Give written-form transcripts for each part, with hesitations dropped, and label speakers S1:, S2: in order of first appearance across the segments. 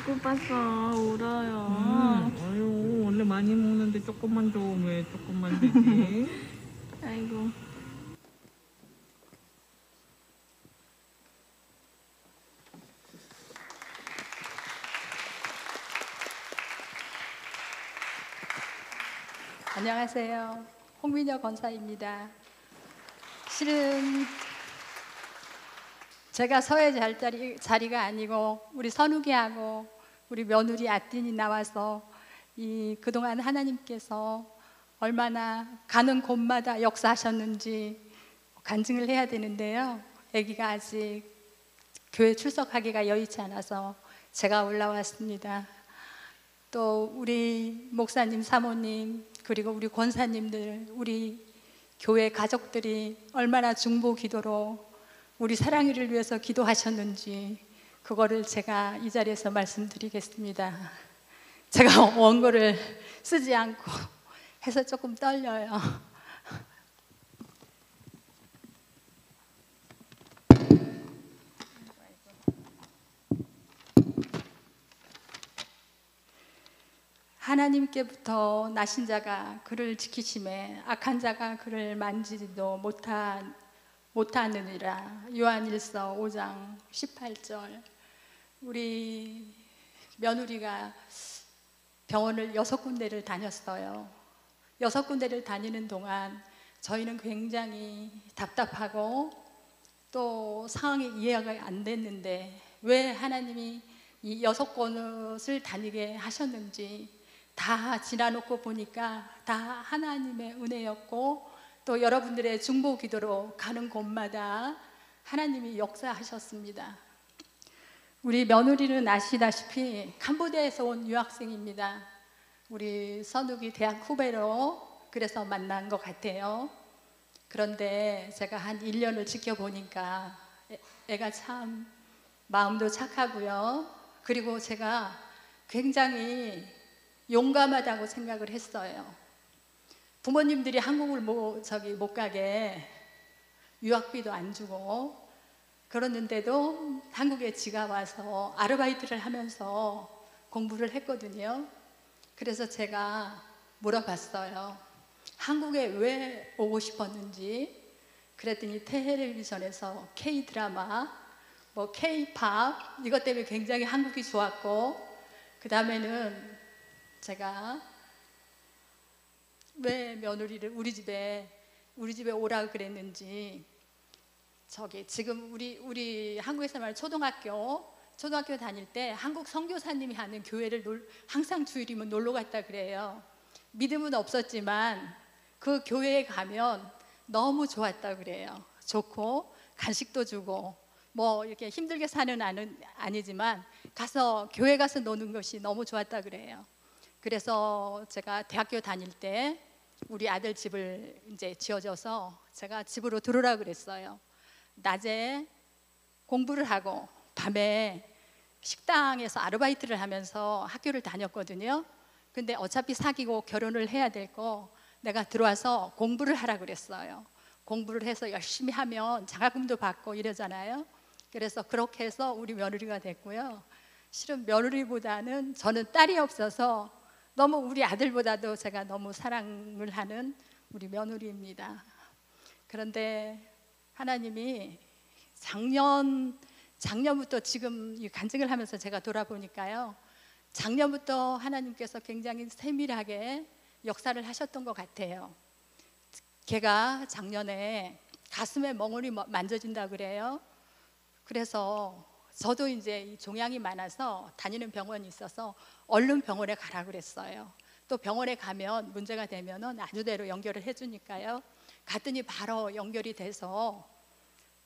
S1: 배고팠어. 울어요.
S2: 아유, 원래 많이 먹는데 조금만 줘. 왜 조금만 되지?
S1: 아이고.
S3: 안녕하세요. 홍민여 권사입니다. 실은 제가 서야 할 자리가 아니고 우리 선욱이하고 우리 며느리 아틴이 나와서 그동안 하나님께서 얼마나 가는 곳마다 역사하셨는지 간증을 해야 되는데요. 아기가 아직 교회 출석하기가 여의치 않아서 제가 올라왔습니다. 또 우리 목사님, 사모님, 그리고 우리 권사님들, 우리 교회 가족들이 얼마나 중보 기도로 우리 사랑이를 위해서 기도하셨는지 그거를 제가 이 자리에서 말씀드리겠습니다. 제가 원고를 쓰지 않고 해서 조금 떨려요. 하나님께부터 나신 자가 그를 지키심에 악한 자가 그를 만지지도 못하느니라. 요한일서 5장 18절. 우리 며느리가 병원을 6군데를 다녔어요. 6군데를 다니는 동안 저희는 굉장히 답답하고 또 상황이 이해가 안 됐는데 왜 하나님이 이 6곳을 다니게 하셨는지 다 지나놓고 보니까 다 하나님의 은혜였고 또 여러분들의 중보 기도로 가는 곳마다 하나님이 역사하셨습니다. 우리 며느리는 아시다시피 캄보디아에서 온 유학생입니다. 우리 선욱이 대학 후배로 그래서 만난 것 같아요. 그런데 제가 한 1년을 지켜보니까 애가 참 마음도 착하고요. 그리고 제가 굉장히 용감하다고 생각을 했어요. 부모님들이 한국을 못 가게 유학비도 안 주고 그러는데도 한국에 지가 와서 아르바이트를 하면서 공부를 했거든요. 그래서 제가 물어봤어요. 한국에 왜 오고 싶었는지. 그랬더니 텔레비전에서 K-드라마, K-팝 이것 때문에 굉장히 한국이 좋았고 그 다음에는 제가 왜 며느리를 우리 집에 오라 그랬는지 지금 우리 한국에서 말하는 초등학교 다닐 때 한국 선교사님이 하는 교회를 항상 주일이면 놀러 갔다 그래요. 믿음은 없었지만 그 교회에 가면 너무 좋았다 그래요. 좋고 간식도 주고 이렇게 힘들게 사는 아니지만 교회 가서 노는 것이 너무 좋았다 그래요. 그래서 제가 대학교 다닐 때 우리 아들 집을 이제 지어줘서 제가 집으로 들어오라 그랬어요. 낮에 공부를 하고 밤에 식당에서 아르바이트를 하면서 학교를 다녔거든요. 근데 어차피 사귀고 결혼을 해야 될 거 내가 들어와서 공부를 하라 그랬어요. 공부를 해서 열심히 하면 장학금도 받고 이러잖아요. 그래서 그렇게 해서 우리 며느리가 됐고요. 실은 며느리보다는 저는 딸이 없어서 너무 우리 아들보다도 제가 너무 사랑을 하는 우리 며느리입니다. 그런데 하나님이 작년부터 지금 이 간증을 하면서 제가 돌아보니까요. 작년부터 하나님께서 굉장히 세밀하게 역사를 하셨던 것 같아요. 걔가 작년에 가슴에 멍울이 만져진다 그래요. 그래서 저도 이제 종양이 많아서 다니는 병원이 있어서 얼른 병원에 가라 그랬어요. 또 병원에 가면 문제가 되면은 아주대로 연결을 해주니까요. 갔더니 바로 연결이 돼서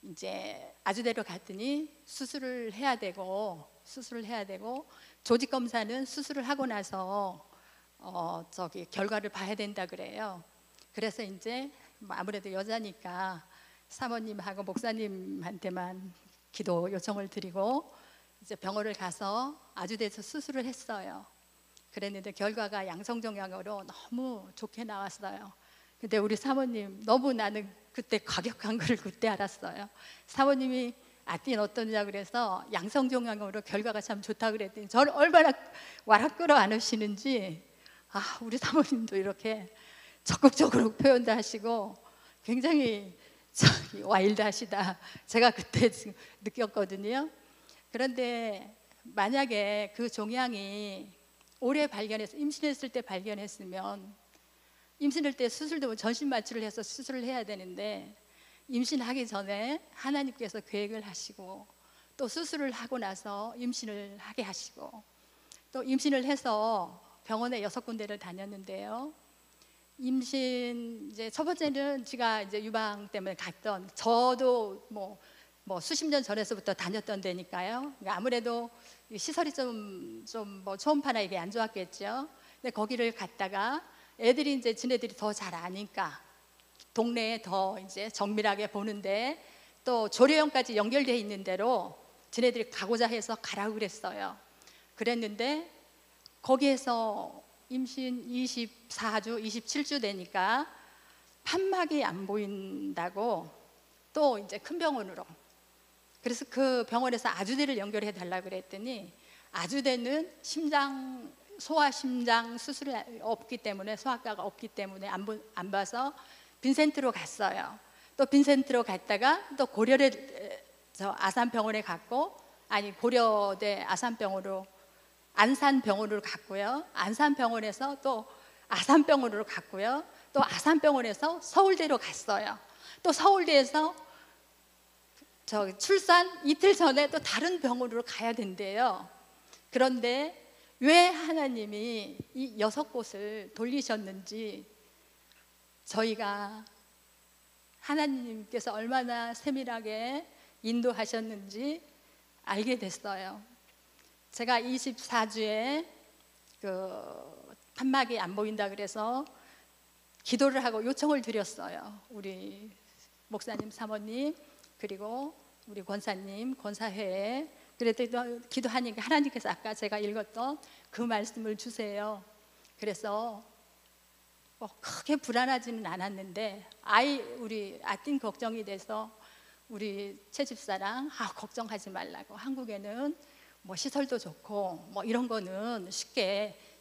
S3: 이제 아주대로 갔더니 수술을 해야 되고 조직 검사는 수술을 하고 나서 결과를 봐야 된다 그래요. 그래서 이제 아무래도 여자니까 사모님하고 목사님한테만 기도 요청을 드리고 이제 병원을 가서 아주대에서 수술을 했어요. 그랬는데 결과가 양성종양으로 너무 좋게 나왔어요. 근데 우리 사모님 너무 나는 그때 과격한 걸 그때 알았어요. 사모님이 아띠는 어떠냐 그래서 양성종양으로 결과가 참 좋다 그랬더니 저를 얼마나 와락 끌어안으시는지 우리 사모님도 이렇게 적극적으로 표현도 하시고 굉장히 와일드하시다 제가 그때 지금 느꼈거든요. 그런데 만약에 그 종양이 올해 발견해서 임신했을 때 발견했으면 임신할 때 수술도 전신 마취를 해서 수술을 해야 되는데 임신하기 전에 하나님께서 계획을 하시고 또 수술을 하고 나서 임신을 하게 하시고 또 임신을 해서 병원에 6군데를 다녔는데요. 임신 이제 첫 번째는 제가 이제 유방 때문에 갔던 저도 뭐 수십 년 전에서부터 다녔던 데니까요. 그러니까 아무래도 시설이 좀 뭐 초음파나 이게 안 좋았겠죠. 근데 거기를 갔다가 애들이 이제 지네들이 더 잘 아니까 동네에 더 이제 정밀하게 보는데 또 조례원까지 연결돼 있는 대로 지네들이 가고자 해서 가라고 그랬어요. 그랬는데 거기에서 임신 24주, 27주 되니까 판막이 안 보인다고 또 이제 큰 병원으로. 그래서 그 병원에서 아주대를 연결해 달라고 그랬더니 아주대는 소아 심장 수술이 없기 때문에 소아과가 없기 때문에 안 봐서 빈센트로 갔어요. 또 빈센트로 갔다가 또 고려대 아산병원에 갔고 고려대 아산병원으로 안산병원으로 갔고요. 안산병원에서 또 아산병원으로 갔고요. 또 아산병원에서 서울대로 갔어요. 또 서울대에서 출산 이틀 전에 또 다른 병원으로 가야 된대요. 그런데 왜 하나님이 이 6곳을 돌리셨는지 저희가 하나님께서 얼마나 세밀하게 인도하셨는지 알게 됐어요. 제가 24주에 그 판막이 안 보인다 그래서 기도를 하고 요청을 드렸어요. 우리 목사님, 사모님 그리고 우리 권사님, 권사회에 그랬더니 기도하니까 하나님께서 아까 제가 읽었던 그 말씀을 주세요. 그래서 크게 불안하지는 않았는데 우리 아띵 걱정이 돼서 우리 채집사랑 걱정하지 말라고 한국에는 뭐 시설도 좋고 뭐 이런 거는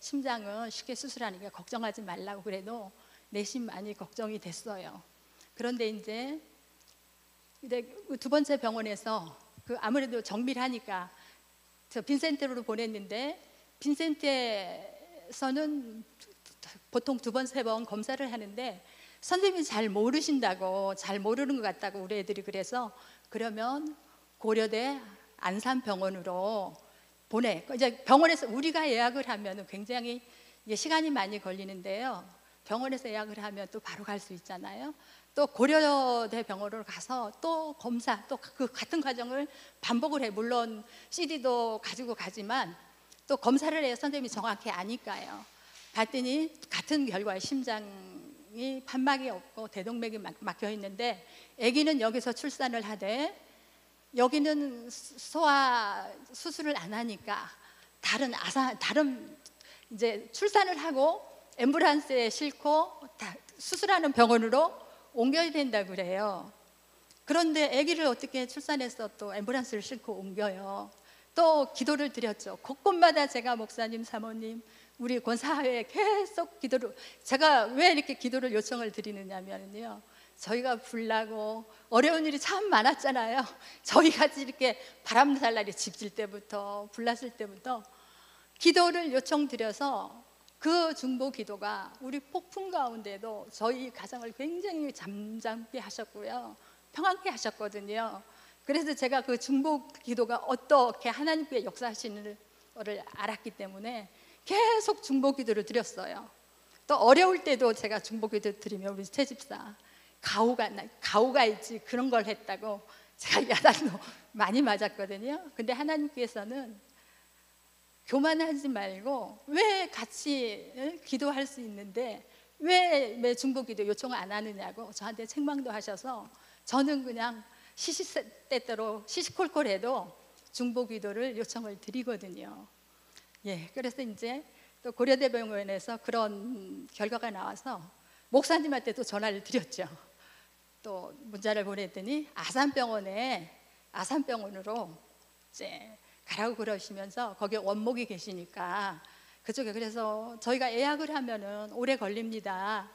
S3: 심장은 쉽게 수술하니까 걱정하지 말라고 그래도 내심 많이 걱정이 됐어요. 그런데 이제 두 번째 병원에서 아무래도 정밀하니까 빈센트로 보냈는데 빈센트에서는 보통 2번, 3번 검사를 하는데 선생님이 잘 모르신다고 잘 모르는 것 같다고 우리 애들이 그러면 고려대 안산병원으로 이제 병원에서 우리가 예약을 하면 굉장히 시간이 많이 걸리는데요. 병원에서 예약을 하면 또 바로 갈 수 있잖아요. 또 고려대 병원으로 가서 또 검사 또 그 같은 과정을 반복을 해. 물론 CD도 가지고 가지만 또 검사를 해야 선생님이 정확히 아니까요. 봤더니 같은 결과에 심장이 판막이 없고 대동맥이 막혀 있는데 아기는 여기서 출산을 하되 여기는 소아 수술을 안 하니까 다른 이제 출산을 하고 앰뷸런스에 싣고 수술하는 병원으로 옮겨야 된다고 그래요. 그런데 아기를 어떻게 출산해서 또 앰뷸런스를 싣고 옮겨요. 또 기도를 드렸죠. 곳곳마다 제가 목사님, 사모님, 우리 권사회에 계속 제가 왜 이렇게 기도를 요청을 드리느냐면요, 저희가 불나고 어려운 일이 참 많았잖아요. 저희같이 이렇게 바람 살 날이 집질 때부터 불났을 때부터 기도를 요청드려서 그 중보 기도가 우리 폭풍 가운데도 저희 가정을 굉장히 잠잠케 하셨고요, 평안케 하셨거든요. 그래서 제가 그 중보 기도가 어떻게 하나님께 역사하시는 것을 알았기 때문에 계속 중보 기도를 드렸어요. 또 어려울 때도 제가 중보 기도 드리면 우리 채집사 가오가 있지 그런 걸 했다고 제가 야단도 많이 맞았거든요. 근데 하나님께서는 교만하지 말고 왜 같이 기도할 수 있는데 왜 중보 기도 요청을 안 하느냐고 저한테 책망도 하셔서 저는 그냥 시시때때로 시시콜콜해도 중보 기도를 요청을 드리거든요. 그래서 이제 또 고려대병원에서 그런 결과가 나와서 목사님한테 또 전화를 드렸죠. 또 문자를 보냈더니 아산병원에 아산병원으로 이제 가라고 그러시면서 거기에 원목이 계시니까 그쪽에, 그래서 저희가 예약을 하면은 오래 걸립니다.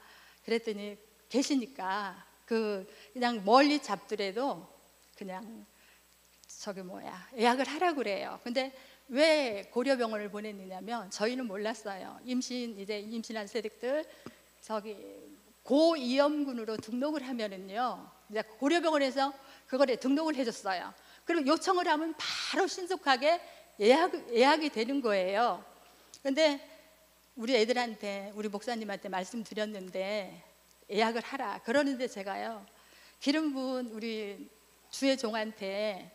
S3: 그랬더니 계시니까 그냥 멀리 잡더라도 그냥 예약을 하라고 그래요. 근데 왜 고려병원을 보냈느냐면 저희는 몰랐어요. 임신한 새댁들 고위험군으로 등록을 하면은요, 이제 고려병원에서 그거를 등록을 해줬어요. 그리고 요청을 하면 바로 신속하게 예약이 되는 거예요. 근데 우리 애들한테, 우리 목사님한테 말씀드렸는데 예약을 하라 그러는데, 제가요, 기름부은 우리 주의 종한테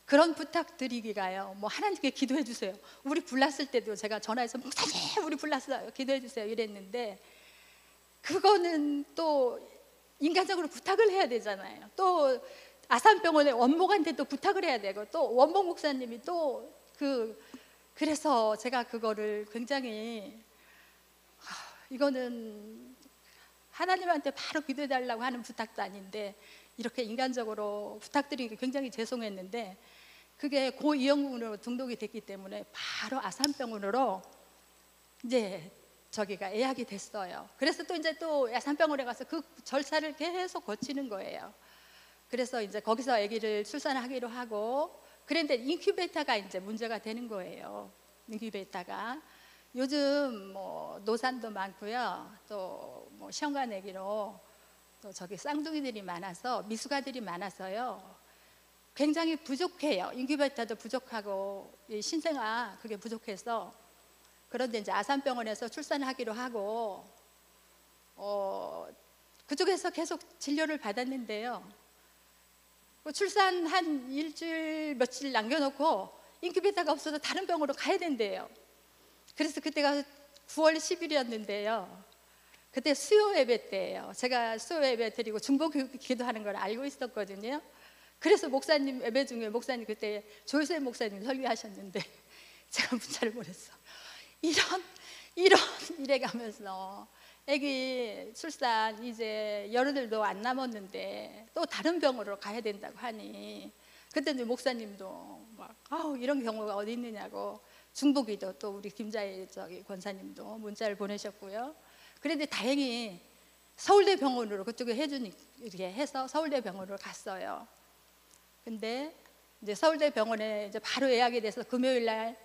S3: 그런 부탁드리기가요, 뭐 하나님께 기도해 주세요. 우리 불났을 때도 제가 전화해서 목사님 우리 불났어요, 기도해 주세요 이랬는데, 그거는 또 인간적으로 부탁을 해야 되잖아요. 또 아산병원의 원목한테 또 부탁을 해야 되고, 또 원목 목사님이 또 그래서 제가 그거를 굉장히 이거는 하나님한테 바로 기도해 달라고 하는 부탁도 아닌데 이렇게 인간적으로 부탁드리기 굉장히 죄송했는데, 그게 고위험군으로 등록이 됐기 때문에 바로 아산병원으로 이제 저기가 예약이 됐어요. 그래서 또 이제 또 아산병원에 가서 그 절차를 계속 거치는 거예요. 그래서 이제 거기서 아기를 출산하기로 하고, 그런데 인큐베이터가 이제 문제가 되는 거예요. 인큐베이터가 요즘 뭐 노산도 많고요, 또 뭐 시험관 아기로 또 저기 쌍둥이들이 많아서, 미숙아들이 많아서요, 굉장히 부족해요. 인큐베이터도 부족하고 이 신생아 그게 부족해서. 그런데 이제 아산병원에서 출산하기로 하고 그쪽에서 계속 진료를 받았는데요, 출산 한 일주일 며칠 남겨놓고 인큐베이터가 없어서 다른 병원으로 가야 된대요. 그래서 그때가 9월 10일이었는데요 그때 수요 예배 때예요. 제가 수요 예배 드리고 중보 기도하는 걸 알고 있었거든요. 그래서 목사님 예배 중에, 목사님 그때 조세호 목사님 설교하셨는데 제가 문자를 보냈어. 이런 일에 가면서 아기 출산 이제 열흘도 안 남았는데 또 다른 병원으로 가야 된다고 하니, 그때는 목사님도 막 이런 경우가 어디 있느냐고, 중보기도 또 우리 김자희 권사님도 문자를 보내셨고요. 그런데 다행히 서울대 병원으로 그쪽에 이렇게 해서 서울대 병원으로 갔어요. 근데 이제 서울대 병원에 이제 바로 예약이 돼서 금요일 날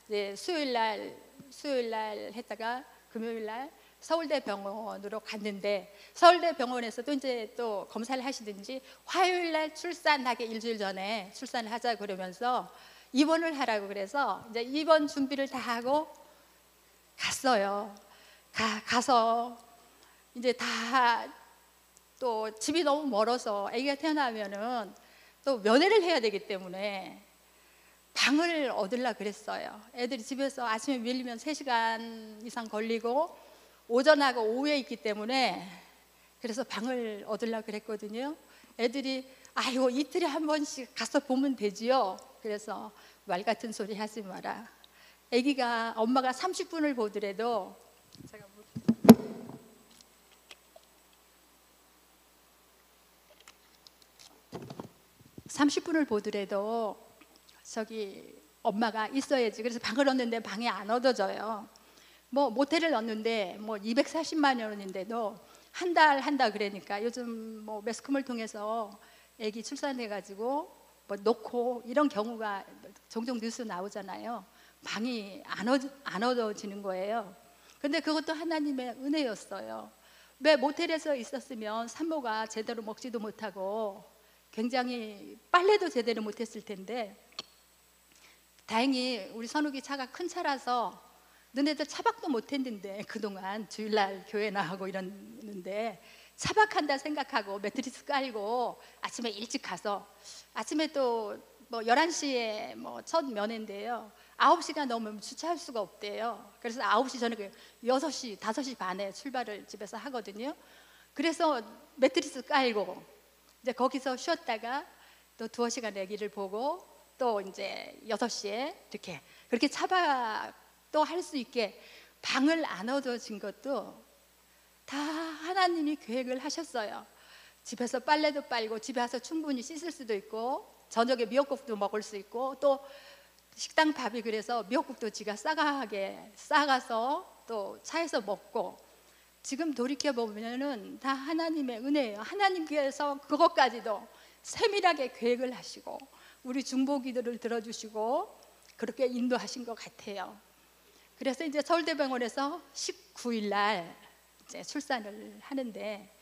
S3: 이제 수요일 날 했다가 금요일 날 서울대 병원으로 갔는데, 서울대 병원에서도 이제 또 검사를 하시든지 화요일 날 출산하기 일주일 전에 출산을 하자 그러면서 입원을 하라고 그래서 이제 입원 준비를 다 하고 갔어요. 가서 이제 다 또 집이 너무 멀어서 아기가 태어나면은 또 면회를 해야 되기 때문에 방을 얻으려 그랬어요. 애들이 집에서 아침에 밀리면 3시간 이상 걸리고 오전하고 오후에 있기 때문에, 그래서 방을 얻으려 그랬거든요. 애들이 아이고 이틀에 한 번씩 가서 보면 되지요. 그래서 말 같은 소리 하지 마라. 아기가 엄마가 30분을 보더라도, 제가 30분을 보더라도 저기 엄마가 있어야지. 그래서 방을 얻는데 방이 안 얻어져요. 뭐 모텔을 얻는데 뭐 240만 원인데도 한 달 그러니까, 요즘 뭐 매스컴을 통해서 아기 출산해가지고 뭐 놓고 이런 경우가 종종 뉴스 나오잖아요. 방이 안 얻어지는 거예요. 근데 그것도 하나님의 은혜였어요. 왜 모텔에서 있었으면 산모가 제대로 먹지도 못하고 굉장히 빨래도 제대로 못했을 텐데, 다행히 우리 선욱이 차가 큰 차라서 너네들 차박도 못했는데, 그동안 주일날 교회 나가고 이러는데 차박한다 생각하고 매트리스 깔고 아침에 일찍 가서, 아침에 또 뭐 11시에 뭐 첫 면회인데요 9시가 넘으면 주차할 수가 없대요. 그래서 9시 전에 6시, 5시 반에 출발을 집에서 하거든요. 그래서 매트리스 깔고 이제 거기서 쉬었다가 또 2시간 아기를 보고 또 이제 6시에 이렇게 그렇게 차박도 할 수 있게 방을 안 얻어진 것도 다 하나님이 계획을 하셨어요. 집에서 빨래도 빨고 집에 와서 충분히 씻을 수도 있고 저녁에 미역국도 먹을 수 있고 또 식당 밥이 그래서 미역국도 지가 싸가게 싸가서 또 차에서 먹고 지금 돌이켜 보면은 다 하나님의 은혜예요. 하나님께서 그것까지도 세밀하게 계획을 하시고 우리 중보기도를 들어주시고 그렇게 인도하신 것 같아요. 그래서 이제 서울대병원에서 19일 날 이제 출산을 하는데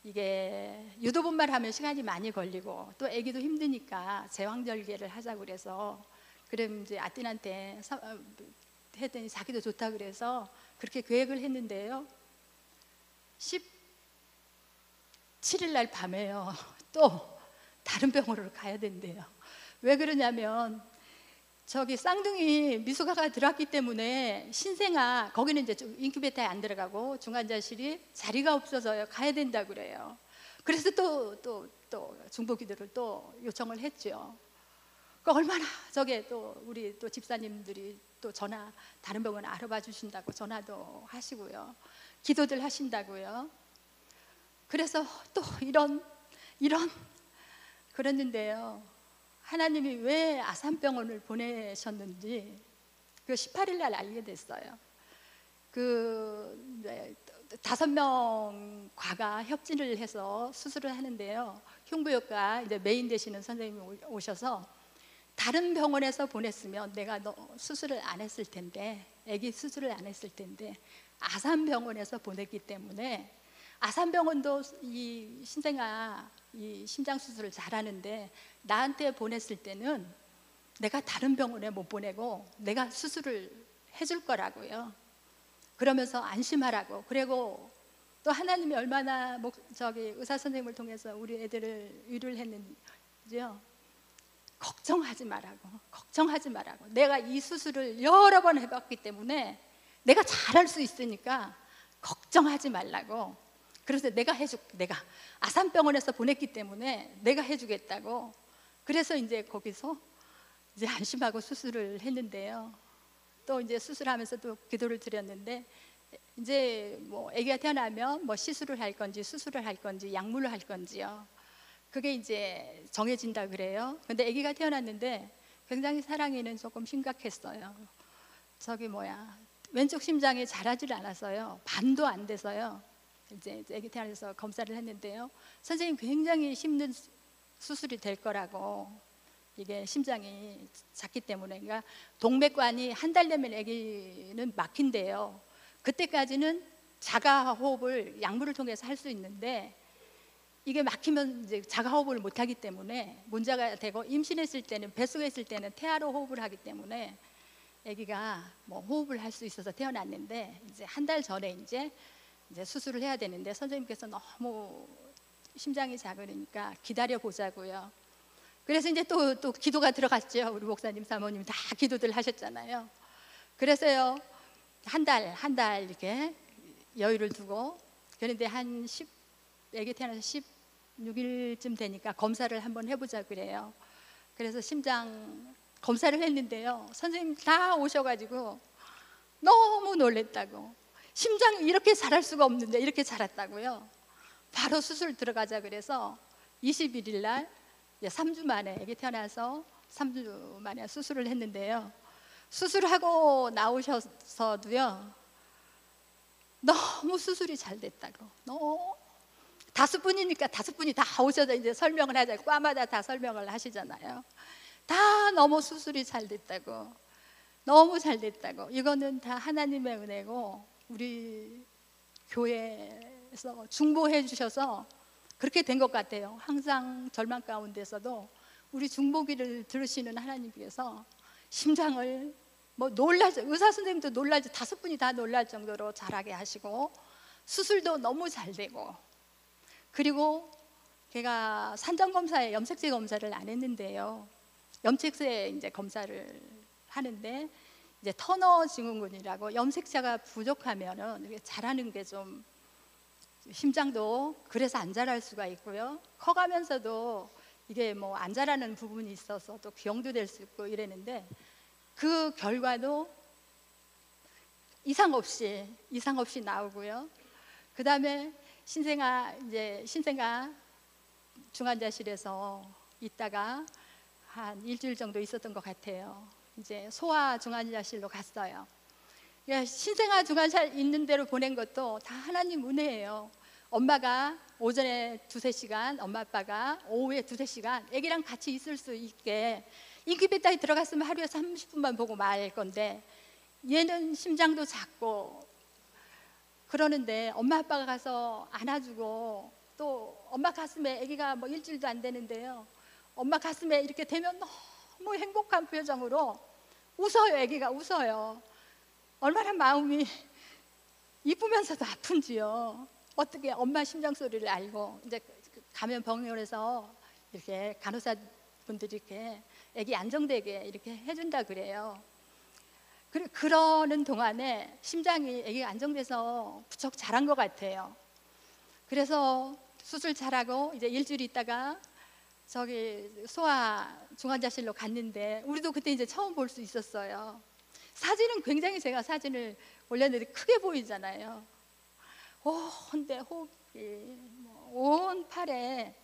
S3: 이게 유도분만 하면 시간이 많이 걸리고 또 아기도 힘드니까 제왕절개를 하자고 그래서 그럼 이제 아띠한테 했더니 자기도 좋다 그래서 그렇게 계획을 했는데요. 17일 날 밤에요. 또 다른 병원으로 가야 된대요. 왜 그러냐면 저기 쌍둥이 미숙아가 들어왔기 때문에 신생아 거기는 이제 인큐베이터에 안 들어가고 중환자실이 자리가 없어서요 가야 된다고 그래요. 그래서 또 중보기도를 또 요청을 했죠. 그 얼마나 저게 또 우리 또 집사님들이 또 전화 다른 병원 알아봐 주신다고 전화도 하시고요, 기도들 하신다고요. 그래서 또 이런 그랬는데요. 하나님이 왜 아산병원을 보내셨는지 그 18일 날 알게 됐어요. 그 5명 과가 협진을 해서 수술을 하는데요. 흉부외과 이제 메인 되시는 선생님이 오셔서 다른 병원에서 보냈으면 내가 너 수술을 안 했을 텐데, 아기 수술을 안 했을 텐데 아산병원에서 보냈기 때문에 아산병원도 이 신생아 이 심장 수술을 잘하는데 나한테 보냈을 때는 내가 다른 병원에 못 보내고 내가 수술을 해줄 거라고요. 그러면서 안심하라고. 그리고 또 하나님이 얼마나 의사 선생님을 통해서 우리 애들을 위로를 했는지요. 걱정하지 말라고. 내가 이 수술을 여러 번 해봤기 때문에 내가 잘할 수 있으니까 걱정하지 말라고. 그래서 내가 아산병원에서 보냈기 때문에 내가 해주겠다고. 그래서 이제 거기서 이제 안심하고 수술을 했는데요. 또 이제 수술하면서 또 기도를 드렸는데 이제 뭐 아기가 태어나면 뭐 시술을 할 건지 수술을 할 건지 약물을 할 건지요. 그게 이제 정해진다 그래요. 근데 아기가 태어났는데 굉장히 사랑에는 조금 심각했어요. 왼쪽 심장이 자라질 않아서요. 반도 안 돼서요. 이제 아기 태어나서 검사를 했는데요. 선생님 굉장히 힘든 수술이 될 거라고. 이게 심장이 작기 때문에. 그러니까 동맥관이 한 달 되면 아기는 막힌대요. 그때까지는 자가 호흡을 약물을 통해서 할 수 있는데 이게 막히면 이제 자가 호흡을 못 하기 때문에 문제가 되고, 임신했을 때는 뱃속에 있을 때는 태아로 호흡을 하기 때문에 아기가 뭐 호흡을 할 수 있어서 태어났는데 이제 한 달 전에 이제 수술을 해야 되는데 선생님께서 너무 심장이 작으니까 기다려 보자고요. 그래서 이제 또 기도가 들어갔죠. 우리 목사님 사모님 다 기도들 하셨잖아요. 그래서요 한 달 이렇게 여유를 두고, 그런데 아기 태어나서 16일쯤 되니까 검사를 한번 해보자 그래요. 그래서 심장 검사를 했는데요. 선생님 다 오셔가지고 너무 놀랬다고. 심장이 이렇게 자랄 수가 없는데 이렇게 자랐다고요. 바로 수술 들어가자 그래서 21일 날 3주 만에 아기 태어나서 3주 만에 수술을 했는데요. 수술하고 나오셔서도요 너무 수술이 잘 됐다고. 너무 5분이니까 5분이 다 오셔서 이제 설명을 하자고. 과마다 다 설명을 하시잖아요. 다 너무 수술이 잘 됐다고. 너무 잘 됐다고. 이거는 다 하나님의 은혜고 우리 교회에서 중보해 주셔서 그렇게 된 것 같아요. 항상 절망 가운데서도 우리 중보기를 들으시는 하나님께서 심장을 의사 선생님도 놀라지, 5분이 다 놀랄 정도로 잘하게 하시고 수술도 너무 잘 되고, 그리고 걔가 산전 검사에 염색체 검사를 안 했는데요. 염색체 이제 검사를 하는데 이제 터너 증후군이라고 염색체가 부족하면은 자라는 게 좀 심장도 그래서 안 자랄 수가 있고요. 커가면서도 이게 뭐 안 자라는 부분이 있어서 또 병도 될 수 있고 이랬는데 그 결과도 이상 없이 나오고요. 그 다음에 신생아 중환자실에서 있다가 한 일주일 정도 있었던 것 같아요. 이제 소아 중환자실로 갔어요. 그러니까 신생아 중환자실 있는 대로 보낸 것도 다 하나님 은혜예요. 엄마가 오전에 2-3시간, 엄마 아빠가 오후에 2-3시간 아기랑 같이 있을 수 있게. 인큐베이터에 들어갔으면 하루에 30분만 보고 말 건데 얘는 심장도 작고 그러는데 엄마 아빠가 가서 안아주고, 또 엄마 가슴에, 아기가 뭐 일주일도 안 되는데요, 엄마 가슴에 이렇게 대면 너무 행복한 표정으로 웃어요. 아기가 웃어요. 얼마나 마음이 이쁘면서도 아픈지요. 어떻게 엄마 심장 소리를 알고. 이제 가면 병원에서 이렇게 간호사분들이 이렇게 아기 안정되게 이렇게 해준다 그래요. 그러는 동안에 심장이 아기가 안정돼서 부쩍 자란 것 같아요. 그래서 수술 잘하고 이제 일주일 있다가 저기 소아 중환자실로 갔는데, 우리도 그때 이제 처음 볼 수 있었어요. 사진은 굉장히, 제가 사진을 올렸는데 크게 보이잖아요. 온데 호흡이 온 팔에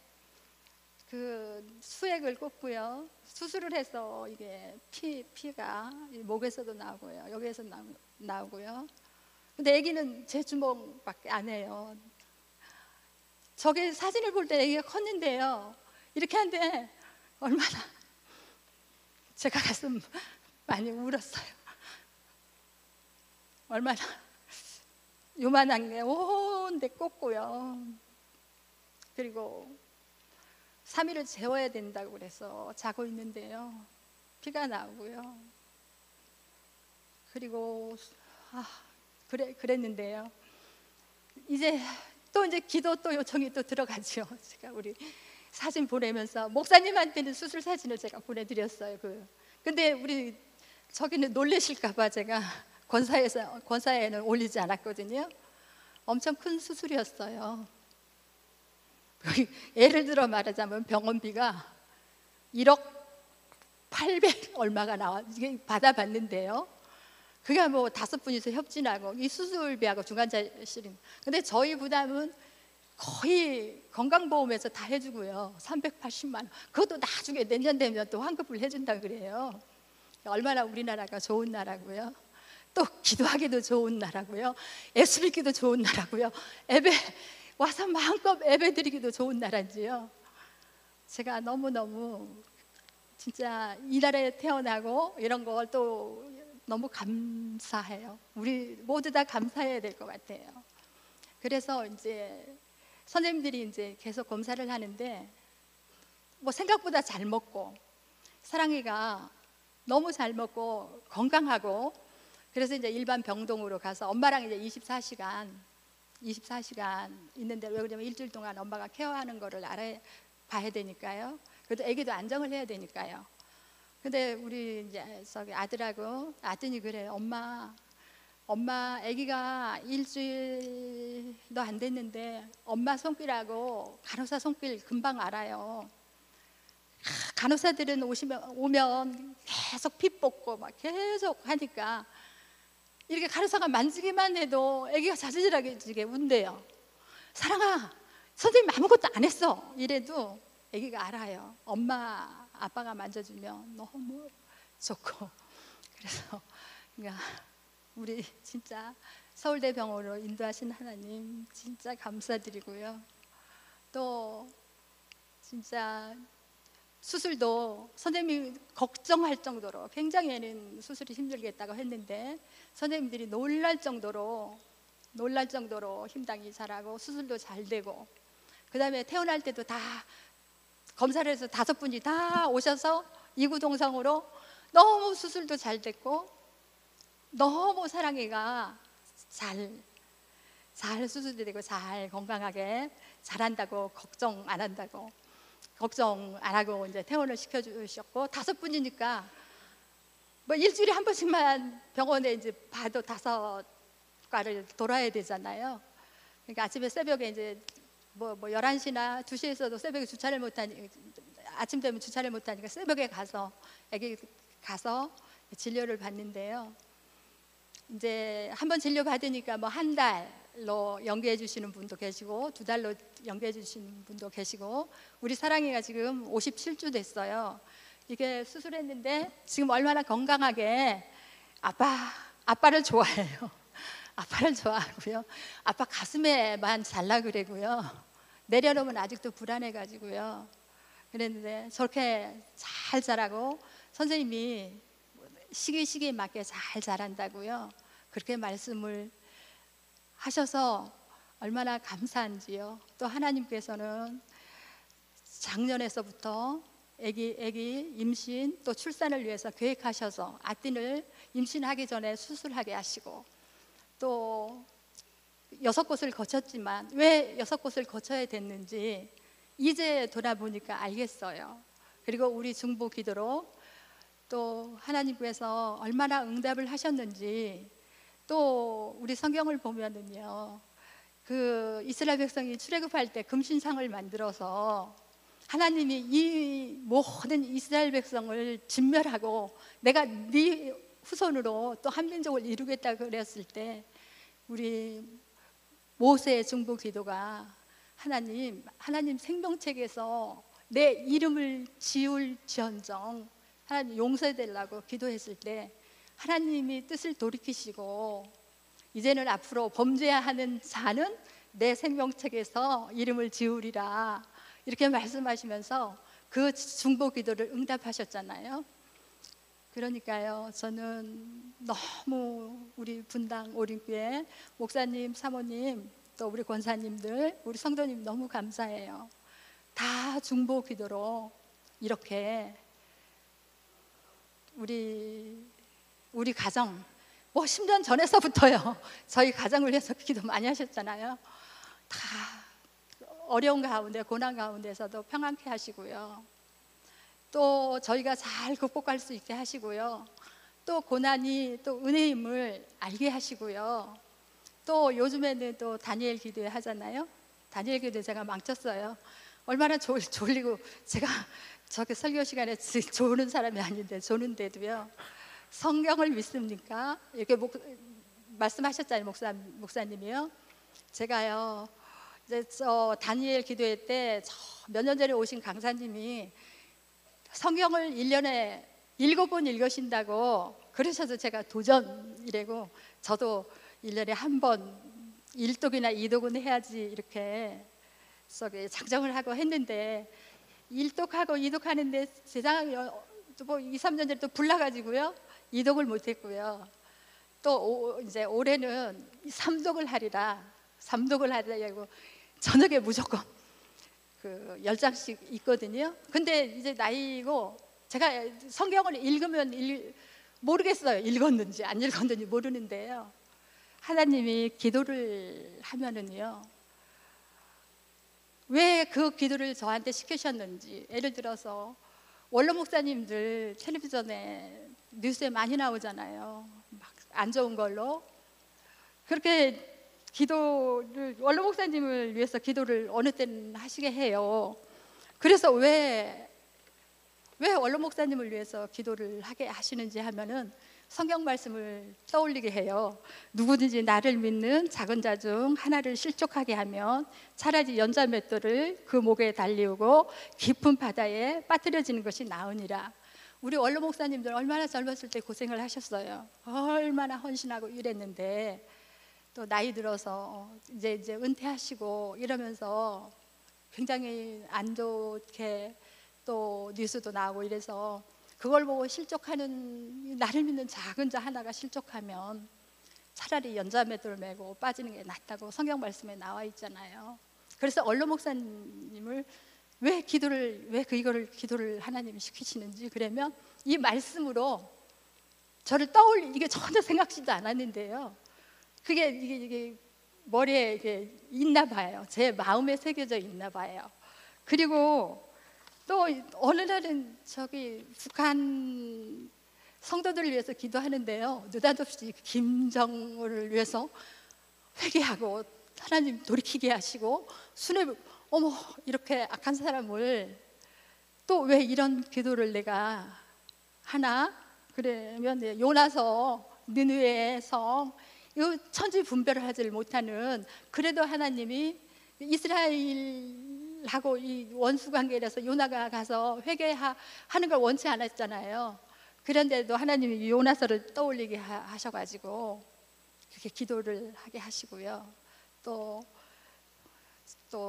S3: 그 수액을 꽂고요. 수술을 해서 이게 피가 목에서도 나오고요, 여기에서 나오고요. 근데 아기는 제 주먹밖에 안 해요. 저게 사진을 볼 때 아기가 컸는데요, 이렇게 하는데 얼마나 제가 가슴 많이 울었어요. 얼마나 요만한 게 온데 꽂고요. 그리고 3일을 재워야 된다고 그래서 자고 있는데요, 피가 나오고요. 그리고 그랬는데요. 이제 기도 또 요청이 또 들어가죠. 제가 우리 사진 보내면서 목사님한테는 수술 사진을 제가 보내드렸어요. 근데 우리 저기는 놀라실까봐 제가 권사에는 올리지 않았거든요. 엄청 큰 수술이었어요. 예를 들어 말하자면 병원비가 1억 800 얼마가 이게 받아봤는데요. 그게 뭐 5분이서 협진하고 이 수술비하고 중환자실인. 근데 저희 부담은 거의 건강보험에서 다 해주고요. 380만 원. 그것도 나중에 내년 되면 또 환급을 해준다 그래요. 얼마나 우리나라가 좋은 나라고요. 또 기도하기도 좋은 나라고요. 예수 믿기도 좋은 나라고요. 예배 와서 마음껏 예배 드리기도 좋은 나라인지요. 제가 너무너무 진짜 이 나라에 태어나고 이런 걸 또 너무 감사해요. 우리 모두 다 감사해야 될 것 같아요. 그래서 이제 선생님들이 이제 계속 검사를 하는데 뭐 생각보다 잘 먹고, 사랑이가 너무 잘 먹고 건강하고, 그래서 이제 일반 병동으로 가서 엄마랑 이제 24시간 있는데, 왜 그러냐면 일주일 동안 엄마가 케어하는 거를 알아봐야 되니까요. 그래도 아기도 안정을 해야 되니까요. 근데 우리 이제 저기 아들이 그래요. 엄마 아기가 일주일도 안 됐는데 엄마 손길하고 간호사 손길 금방 알아요. 간호사들은 오면 계속 피 뽑고 막 계속 하니까 이렇게 간호사가 만지기만 해도 아기가 자지러지게 운대요. 사랑아, 선생님 아무것도 안 했어 이래도 아기가 알아요. 엄마 아빠가 만져주면 너무 좋고. 그래서 그러니까 우리 진짜 서울대병원으로 인도하신 하나님 진짜 감사드리고요. 또 진짜 수술도 선생님이 걱정할 정도로, 굉장히는 수술이 힘들겠다고 했는데 선생님들이 놀랄 정도로 힘당이 잘하고 수술도 잘 되고, 그 다음에 태어날 때도 다 검사를 해서 5분이 다 오셔서 이구동성으로 너무 수술도 잘 됐고, 너무 사랑이가 잘 수술도 되고 잘 건강하게 잘한다고 걱정 안 하고 이제 퇴원을 시켜주셨고, 5분이니까 뭐 일주일에 한 번씩만 병원에 이제 봐도 5과를 돌아야 되잖아요. 그러니까 아침에 새벽에 이제 뭐 11시나 2시에서도 새벽에 주차를 못하니, 아침 되면 주차를 못하니까 새벽에 가서 애기 가서 진료를 받는데요. 이제 한 번 진료 받으니까 뭐 한 달, 달로 연계해 주시는 분도 계시고 2달로 연계해 주시는 분도 계시고 우리 사랑이가 지금 57주 됐어요. 이게 수술했는데 지금 얼마나 건강하게 아빠를 좋아해요. 아빠를 좋아하고요. 아빠 가슴에만 잘라 그래고요. 내려놓으면 아직도 불안해가지고요. 그랬는데 저렇게 잘 자라고 선생님이 시기에 맞게 잘 자란다고요. 그렇게 말씀을 하셔서 얼마나 감사한지요. 또 하나님께서는 작년에서부터 아기 임신 또 출산을 위해서 계획하셔서 아띠를 임신하기 전에 수술하게 하시고 또 6곳을 거쳤지만 왜 6곳을 거쳐야 됐는지 이제 돌아보니까 알겠어요. 그리고 우리 중보 기도로 또 하나님께서 얼마나 응답을 하셨는지 또 우리 성경을 보면은요, 그 이스라엘 백성이 출애굽할 때 금신상을 만들어서 하나님이 이 모든 이스라엘 백성을 진멸하고 내가 네 후손으로 또 한 민족을 이루겠다 그랬을 때 우리 모세의 중보 기도가 하나님 생명책에서 내 이름을 지울지언정 하나님 용서해달라고 기도했을 때 하나님이 뜻을 돌이키시고 이제는 앞으로 범죄하는 자는 내 생명책에서 이름을 지우리라 이렇게 말씀하시면서 그 중보 기도를 응답하셨잖아요. 그러니까요, 저는 너무 우리 분당 오림교회 목사님, 사모님, 또 우리 권사님들, 우리 성도님 너무 감사해요. 다 중보 기도로 이렇게 우리 가정, 뭐 10년 전에서부터요, 저희 가정을 위해서 기도 많이 하셨잖아요. 다 어려운 가운데, 고난 가운데서도 평안케 하시고요. 또 저희가 잘 극복할 수 있게 하시고요. 또 고난이 또 은혜임을 알게 하시고요. 또 요즘에는 또 다니엘 기도회 하잖아요. 다니엘 기도회 제가 망쳤어요. 얼마나 졸리고 제가 저렇게 설교 시간에 조는 사람이 아닌데 조는데도요. 성경을 믿습니까? 이렇게 말씀하셨잖아요, 목사님이요. 제가요, 이제 저 다니엘 기도회 때 몇 년 전에 오신 강사님이 성경을 1년에 7번 읽으신다고 그러셔서 제가 도전이라고 저도 1년에 한 번 1독이나 2독은 해야지 이렇게 작정을 하고 했는데 1독하고 2독 하는데 세상에 뭐 2, 3년 전에 또 불나가지고요 2독을 못했고요. 또 이제 올해는 3독을 하리라 3독을 하리라고 저녁에 무조건 그 10장씩 있거든요. 근데 이제 나이고 제가 성경을 읽으면 모르겠어요. 읽었는지 안 읽었는지 모르는데요. 하나님이 기도를 하면은요, 왜 그 기도를 저한테 시키셨는지, 예를 들어서 원로 목사님들 텔레비전에 뉴스에 많이 나오잖아요. 막 안 좋은 걸로. 그렇게 기도를 원로 목사님을 위해서 기도를 어느 때는 하시게 해요. 그래서 왜 원로 목사님을 위해서 기도를 하게 하시는지 하면은 성경 말씀을 떠올리게 해요. 누구든지 나를 믿는 작은 자 중 하나를 실족하게 하면 차라리 연자 맷돌을 그 목에 달리우고 깊은 바다에 빠뜨려지는 것이 나으니라. 우리 원로 목사님들 얼마나 젊었을 때 고생을 하셨어요. 얼마나 헌신하고 이랬는데 또 나이 들어서 이제 은퇴하시고 이러면서 굉장히 안 좋게 또 뉴스도 나오고 이래서 그걸 보고 실족하는, 나를 믿는 작은 자 하나가 실족하면 차라리 연자맷돌 메고 빠지는 게 낫다고 성경 말씀에 나와 있잖아요. 그래서 원로 목사님을 왜 이거를 기도를 하나님이 시키시는지, 그러면 이 말씀으로 저를 이게 전혀 생각지도 않았는데요. 이게 머리에 이게 있나 봐요. 제 마음에 새겨져 있나 봐요. 그리고 또 어느 날은 북한 성도들을 위해서 기도하는데요, 느닷없이 김정은을 위해서 회개하고 하나님 돌이키게 하시고 어머 이렇게 악한 사람을 또 왜 이런 기도를 내가 하나? 그러면 요나서 느느웨의 성 이 천지 분별을 하지 못하는, 그래도 하나님이 이스라엘하고 이 원수 관계라서 요나가 가서 회개하는 걸 원치 않았잖아요. 그런데도 하나님이 요나서를 떠올리게 하셔가지고 그렇게 기도를 하게 하시고요. 또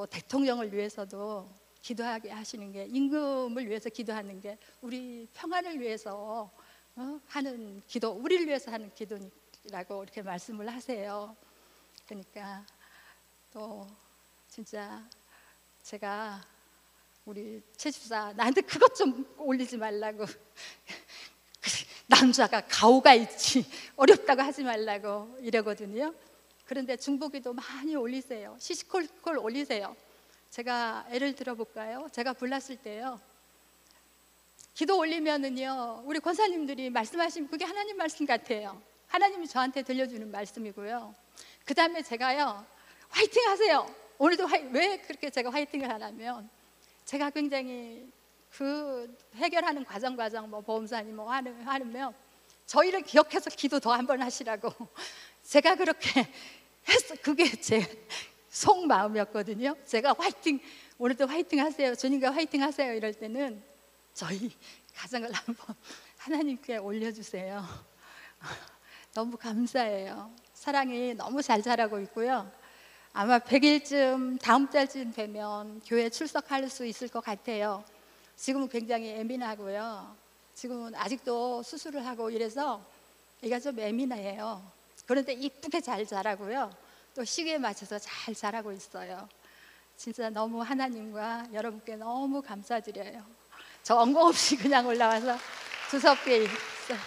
S3: 대통령을 위해서도 기도하게 하시는 게, 임금을 위해서 기도하는 게 우리 평안을 위해서 하는 기도, 우리를 위해서 하는 기도라고 이렇게 말씀을 하세요. 그러니까 또 진짜 제가 우리 최 집사 나한테 그것 좀 올리지 말라고 남자가 가오가 있지 어렵다고 하지 말라고 이러거든요. 그런데 중보기도 많이 올리세요. 시시콜콜 올리세요. 제가 예를 들어볼까요? 제가 불났을 때요, 기도 올리면은요, 우리 권사님들이 말씀하시면 그게 하나님 말씀 같아요. 하나님이 저한테 들려주는 말씀이고요. 그 다음에 제가요, 화이팅 하세요. 오늘도 왜 그렇게 제가 화이팅을 하냐면, 제가 굉장히 그 해결하는 과정 뭐 보험사님 뭐 하면 저희를 기억해서 기도 더 한 번 하시라고 제가 그렇게 했어. 그게 제 속마음이었거든요. 제가 화이팅, 오늘도 화이팅 하세요, 주님과 화이팅 하세요 이럴 때는 저희 가정을 한번 하나님께 올려주세요. 너무 감사해요. 사랑이 너무 잘 자라고 있고요. 아마 100일쯤 다음 달쯤 되면 교회 출석할 수 있을 것 같아요. 지금은 굉장히 예민하고요. 지금은 아직도 수술을 하고 이래서 얘가 좀 예민해요. 그런데 이쁘게 잘 자라고요. 또 시기에 맞춰서 잘 자라고 있어요. 진짜 너무 하나님과 여러분께 너무 감사드려요. 저 엉거 없이 그냥 올라와서 두섭게 있어요.